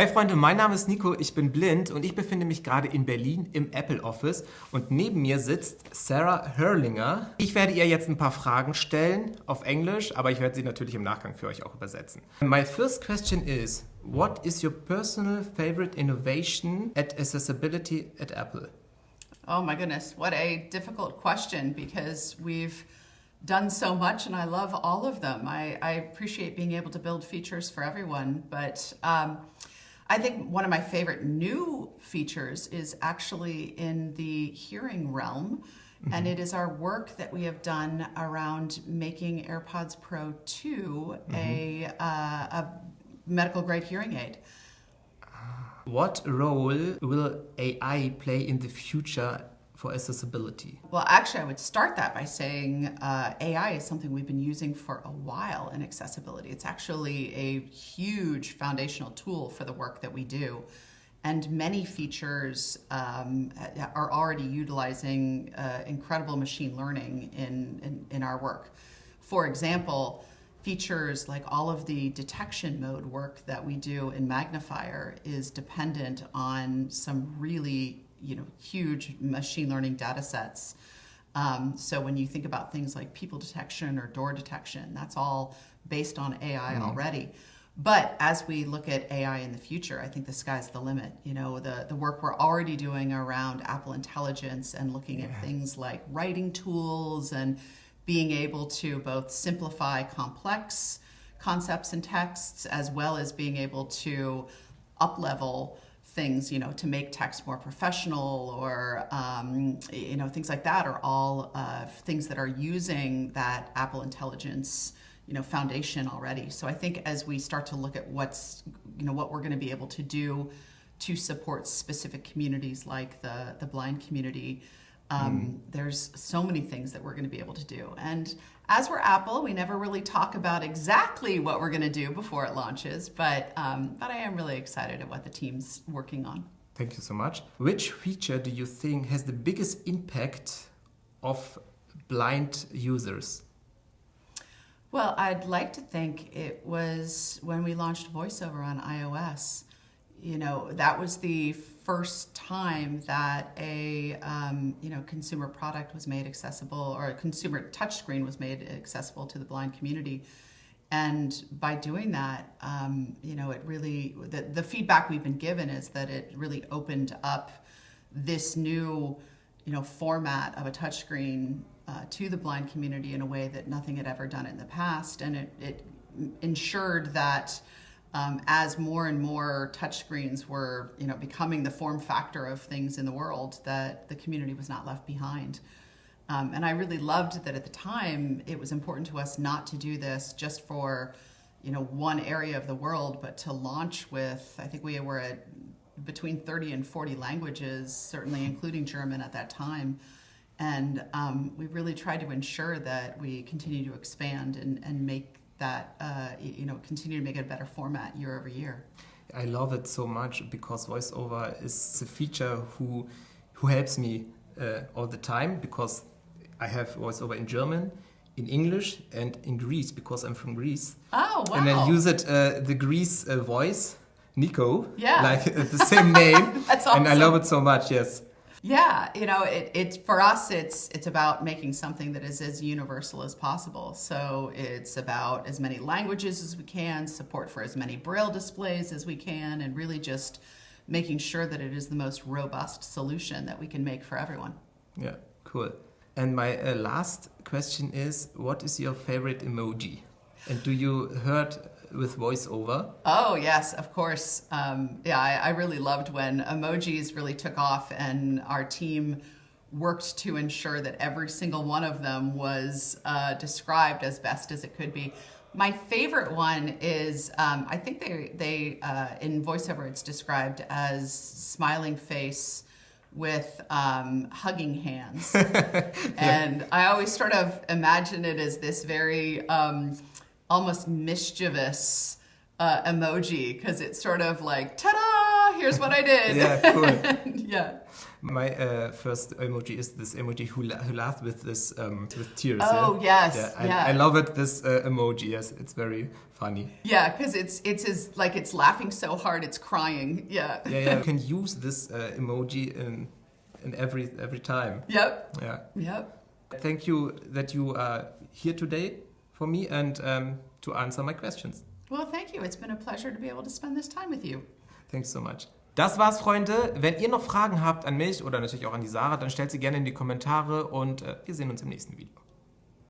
Hi Freunde, mein Name ist Nico, ich bin blind und ich befinde mich gerade in Berlin im Apple Office und neben mir sitzt Sarah Herrlinger. Ich werde ihr jetzt ein paar Fragen stellen auf Englisch, aber ich werde sie natürlich im Nachgang für euch auch übersetzen. My first question is, what is your personal favorite innovation at accessibility at Apple? Oh my goodness, what a difficult question because we've done so much and I love all of them. I appreciate being able to build features for everyone, but I think one of my favorite new features is actually in the hearing realm, and it is our work that we have done around making AirPods Pro 2 a medical grade hearing aid. What role will AI play in the future for accessibility? Well, actually, I would start that by saying AI is something we've been using for a while in accessibility. It's actually a huge foundational tool for the work that we do. And many features are already utilizing incredible machine learning in our work. For example, features like all of the detection mode work that we do in Magnifier is dependent on some really huge machine learning data sets. So when you think about things like people detection or door detection, that's all based on AI already. But as we look at AI in the future, I think the sky's the limit. The work we're already doing around Apple Intelligence and looking at things like writing tools and being able to both simplify complex concepts and texts as well as being able to up-level things, to make text more professional or, things like that are all things that are using that Apple Intelligence, foundation already. So I think as we start to look at what we're going to be able to do to support specific communities like the blind community, there's so many things that we're going to be able to do. And as we're Apple, we never really talk about exactly what we're going to do before it launches, but I am really excited at what the team's working on. Thank you so much. Which feature do you think has the biggest impact of blind users? Well, I'd like to think it was when we launched VoiceOver on iOS. That was the first time that a consumer product was made accessible, or a consumer touchscreen was made accessible to the blind community. And by doing that, it really, the feedback we've been given is that it really opened up this new, format of a touchscreen to the blind community in a way that nothing had ever done in the past. And it ensured that as more and more touchscreens were, becoming the form factor of things in the world, that the community was not left behind. And I really loved that at the time, it was important to us not to do this just for, one area of the world, but to launch with, I think we were at between 30 and 40 languages, certainly including German at that time. And we really tried to ensure that we continue to expand and make that, continue to make it a better format year over year. I love it so much because VoiceOver is a feature who helps me all the time, because I have VoiceOver in German, in English, and in Greece because I'm from Greece. Oh, wow. And I use it, the Greece voice, Nico, yeah. like the same name. That's awesome. And I love it so much, yes. Yeah, it's for us, it's about making something that is as universal as possible. So it's about as many languages as we can, support for as many Braille displays as we can, and really just making sure that it is the most robust solution that we can make for everyone. Yeah, cool. And my last question is, what is your favorite emoji? And do you heard with VoiceOver? Oh, yes, of course. I really loved when emojis really took off, and our team worked to ensure that every single one of them was described as best as it could be. My favorite one is, I think they in VoiceOver it's described as smiling face with hugging hands. And I always sort of imagine it as this very almost mischievous emoji, because it's sort of like, ta-da, here's what I did. Yeah, cool. Yeah. My first emoji is this emoji who laughed with this with tears. Oh, yes, yeah. I love it. This emoji. Yes, it's very funny. Yeah, because it's laughing so hard it's crying. Yeah. Yeah. You can use this emoji in every time. Yep. Yeah. Yep. Thank you that you are here today for me and to answer my questions. Well, thank you. It's been a pleasure to be able to spend this time with you. Thanks so much. Das war's, Freunde. Wenn ihr noch Fragen habt an mich oder natürlich auch an die Sarah, dann stellt sie gerne in die Kommentare und wir sehen uns im nächsten Video.